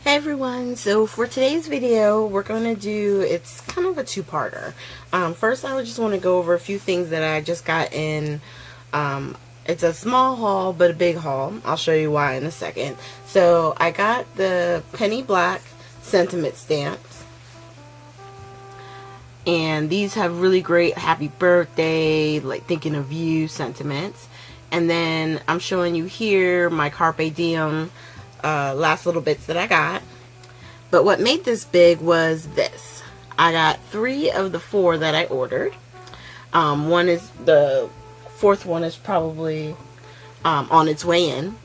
Hey everyone, so for today's video we're going to do, it's kind of a two-parter. First I just want to go over a few things that I just got in. It's a small haul but a big haul. I'll show you why in a second. So I got the Penny Black sentiment stamps, and these have really great happy birthday, like thinking of you sentiments. And then I'm showing you here my Carpe Diem last little bits that I got. But what made this big was this. I got 3 of the 4 that I ordered. One is, the fourth one is probably on its way in.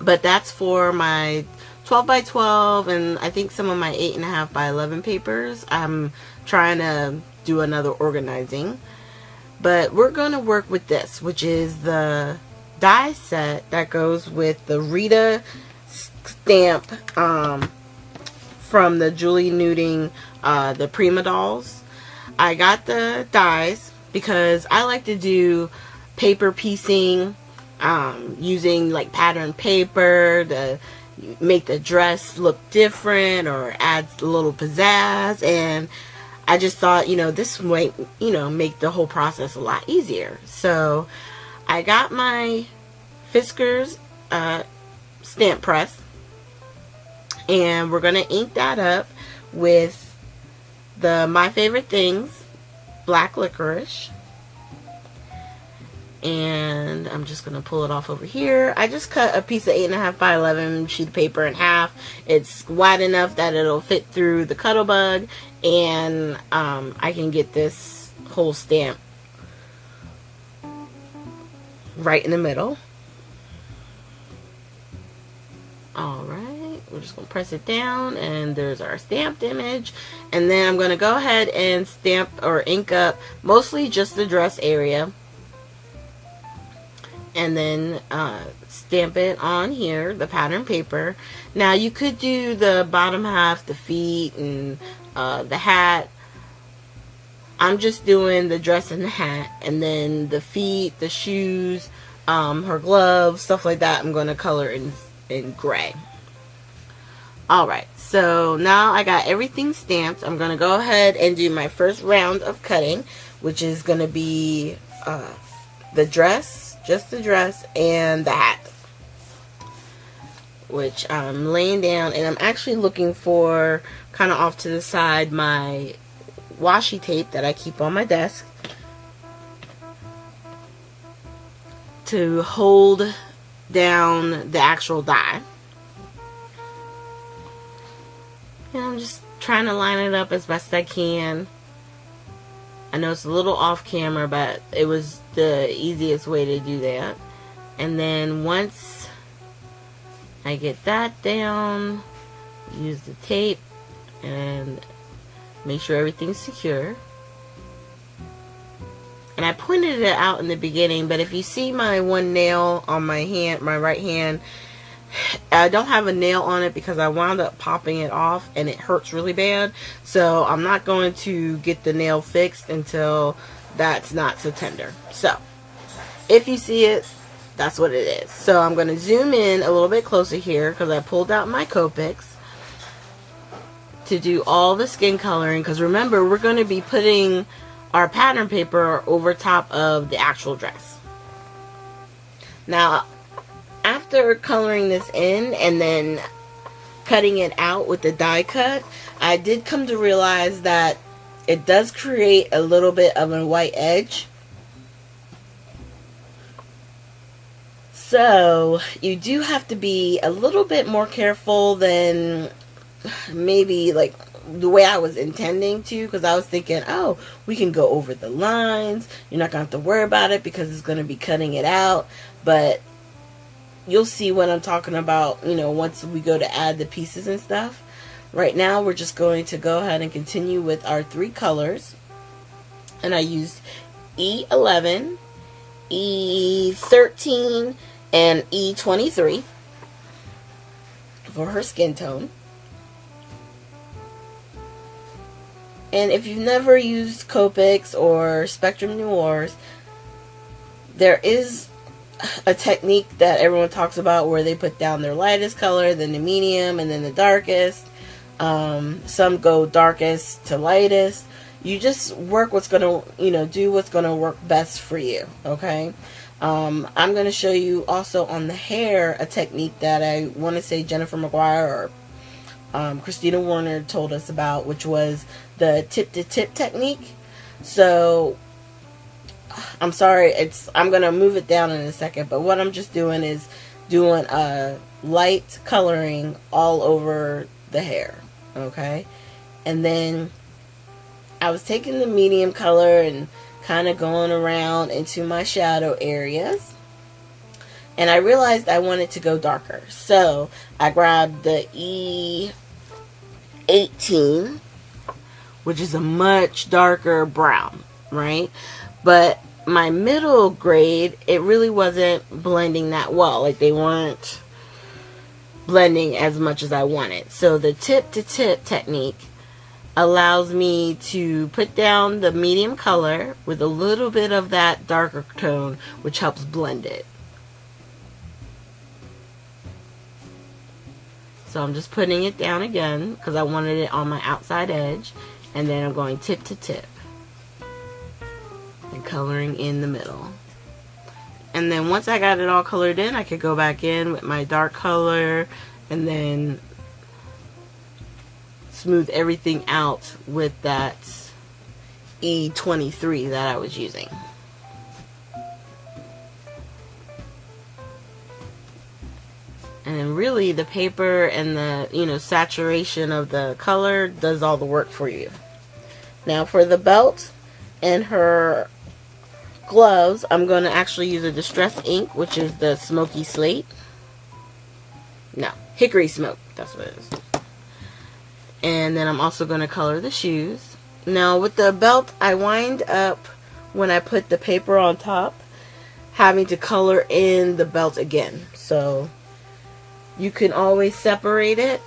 But that's for my 12 by 12 and I think some of my 8.5 by 11 papers. I'm trying to do another organizing. But we're going to work with this, which is the die set that goes with the Rita stamp from the Julie Nuding, the Prima dolls. I got the dies because I like to do paper piecing using like pattern paper to make the dress look different or add a little pizzazz, and I just thought, you know, this might, you know, make the whole process a lot easier. So I got my Fiskars stamp press, and we're going to ink that up with the My Favorite Things black licorice. And I'm just going to pull it off over here. I just cut a piece of 8.5 by 11 sheet of paper in half. It's wide enough that it'll fit through the Cuttlebug, and I can get this whole stamp right in the middle. Alright, we're just going to press it down, and there's our stamped image. And then I'm going to go ahead and stamp or ink up mostly just the dress area. And then stamp it on here, the pattern paper. Now you could do the bottom half, the feet, and the hat. I'm just doing the dress and the hat, and then the feet, the shoes, her gloves, stuff like that, I'm going to color in gray. Alright, so now I got everything stamped. I'm going to go ahead and do my first round of cutting, which is going to be the dress, just the dress, and the hat, which I'm laying down, and I'm actually looking for, kind of off to the side, my washi tape that I keep on my desk to hold down the actual die. And I'm just trying to line it up as best I can. I know it's a little off camera, but it was the easiest way to do that. And then once I get that down, use the tape and make sure everything's secure. And I pointed it out in the beginning, but if you see my one nail on my hand, my right hand, I don't have a nail on it because I wound up popping it off and it hurts really bad. So I'm not going to get the nail fixed until that's not so tender. So if you see it, that's what it is. So I'm going to zoom in a little bit closer here because I pulled out my Copics to do all the skin coloring, because remember, we're going to be putting our pattern paper over top of the actual dress. Now, after coloring this in and then cutting it out with the die cut, I did come to realize that it does create a little bit of a white edge. So you do have to be a little bit more careful than maybe like the way I was intending to, because I was thinking, oh, we can go over the lines, you're not going to have to worry about it because it's going to be cutting it out. But you'll see what I'm talking about, you know, once we go to add the pieces and stuff. Right now we're just going to go ahead and continue with our 3 colors. And I used E11, E13, and E23 for her skin tone. And if you've never used Copics or Spectrum Noirs, there is a technique that everyone talks about where they put down their lightest color, then the medium, and then the darkest. Some go darkest to lightest. You just work what's going to, do what's going to work best for you, okay? I'm going to show you also on the hair a technique that I want to say Jennifer McGuire or Christina Warner told us about, which was the tip-to-tip technique. So I'm sorry, I'm going to move it down in a second, but what I'm just doing is doing a light coloring all over the hair, okay? And then I was taking the medium color and kind of going around into my shadow areas, and I realized I wanted to go darker. So I grabbed the E18, which is a much darker brown, right? But my middle grade, it really wasn't blending that well. Like, they weren't blending as much as I wanted. So the tip-to-tip technique allows me to put down the medium color with a little bit of that darker tone, which helps blend it. So I'm just putting it down again because I wanted it on my outside edge, and then I'm going tip to tip and coloring in the middle. And then once I got it all colored in, I could go back in with my dark color and then smooth everything out with that E23 that I was using. And then really the paper and the, saturation of the color does all the work for you. Now for the belt and her gloves, I'm going to actually use a Distress ink, which is the Smoky Slate. No, Hickory Smoke, that's what it is. And then I'm also going to color the shoes. Now with the belt, I wind up, when I put the paper on top, having to color in the belt again. So you can always separate it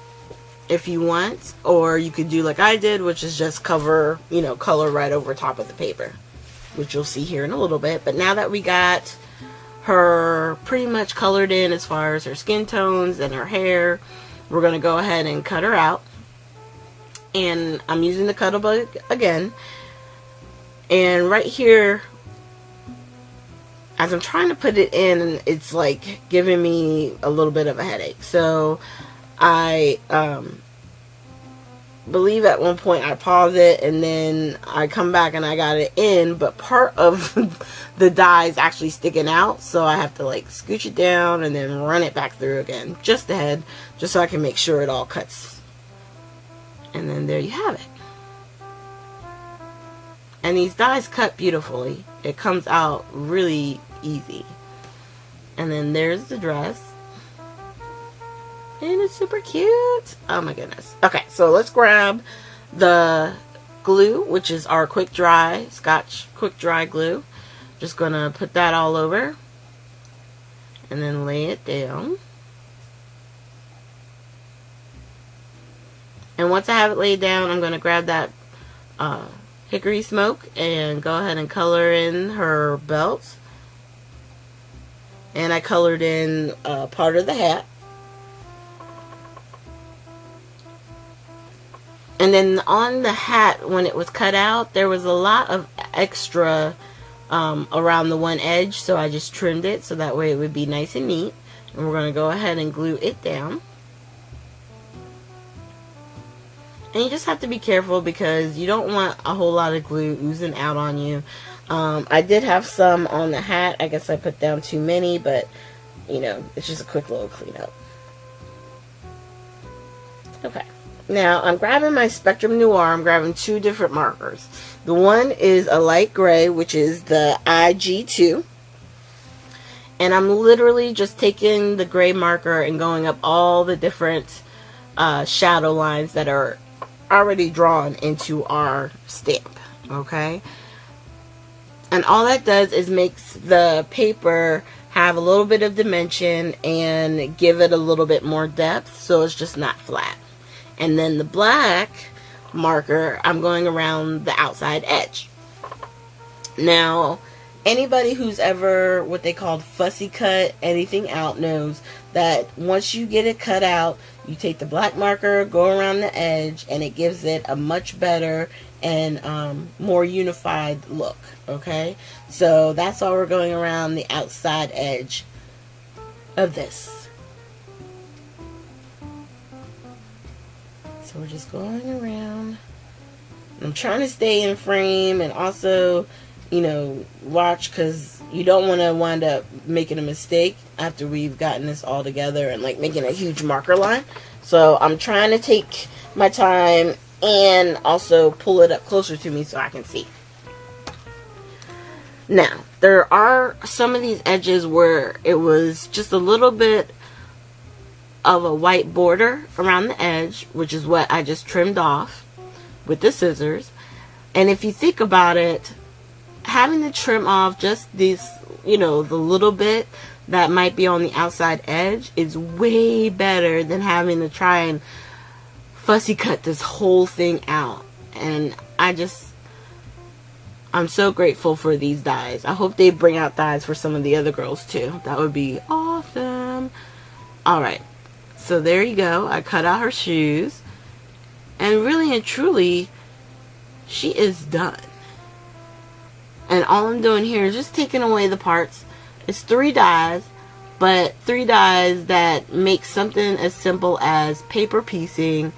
if you want, or you could do like I did, which is just cover, color right over top of the paper, which you'll see here in a little bit. But now that we got her pretty much colored in as far as her skin tones and her hair, we're going to go ahead and cut her out. And I'm using the Cuttlebug again. And right here, as I'm trying to put it in, it's like giving me a little bit of a headache. So I believe at one point I pause it and then I come back and I got it in, but part of the dye is actually sticking out, so I have to like scooch it down and then run it back through again, just ahead, just so I can make sure it all cuts. And then there you have it. And these dyes cut beautifully. It comes out really easy. And then there's the dress. And it's super cute. Oh my goodness. Okay, so let's grab the glue, which is our quick dry, Scotch quick dry glue. Just gonna put that all over. And then lay it down. And once I have it laid down, I'm going to grab that Hickory Smoke and go ahead and color in her belt. And I colored in part of the hat. And then on the hat, when it was cut out, there was a lot of extra around the one edge. So I just trimmed it so that way it would be nice and neat. And we're going to go ahead and glue it down. And you just have to be careful because you don't want a whole lot of glue oozing out on you. I did have some on the hat. I guess I put down too many, but, it's just a quick little cleanup. Okay. Now, I'm grabbing my Spectrum Noir. I'm grabbing two different markers. The one is a light gray, which is the IG2. And I'm literally just taking the gray marker and going up all the different shadow lines that are already drawn into our stamp. Okay, and all that does is makes the paper have a little bit of dimension and give it a little bit more depth, so it's just not flat. And then the black marker, I'm going around the outside edge. Now, anybody who's ever what they called fussy cut anything out knows that once you get it cut out, you take the black marker, go around the edge, and it gives it a much better and more unified look. Okay, so that's all we're going around the outside edge of this. So we're just going around. I'm trying to stay in frame and also, you know, watch, because you don't want to wind up making a mistake after we've gotten this all together and like making a huge marker line. So I'm trying to take my time and also pull it up closer to me so I can see. Now, there are some of these edges where it was just a little bit of a white border around the edge, which is what I just trimmed off with the scissors. And if you think about it, having to trim off just these, you know, the little bit that might be on the outside edge is way better than having to try and fussy cut this whole thing out. And I'm so grateful for these dies. I hope they bring out dies for some of the other girls too. That would be awesome. Alright, so there you go. I cut out her shoes. And really and truly, she is done. And all I'm doing here is just taking away the parts. It's 3 dies, but 3 dies that make something as simple as paper piecing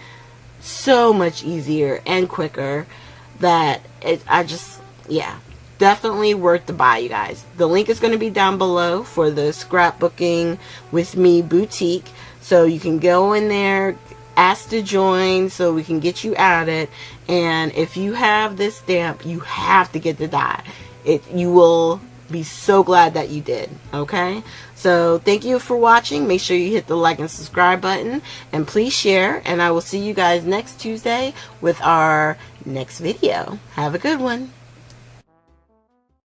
so much easier and quicker that yeah, definitely worth the buy, you guys. The link is going to be down below for the Scrapbooking with Me boutique, so you can go in there, ask to join so we can get you added. And if you have this stamp, you have to get the die. You will be so glad that you did. Okay, so thank you for watching. Make sure you hit the like and subscribe button, and please share, and I will see you guys next Tuesday with our next video. Have a good one.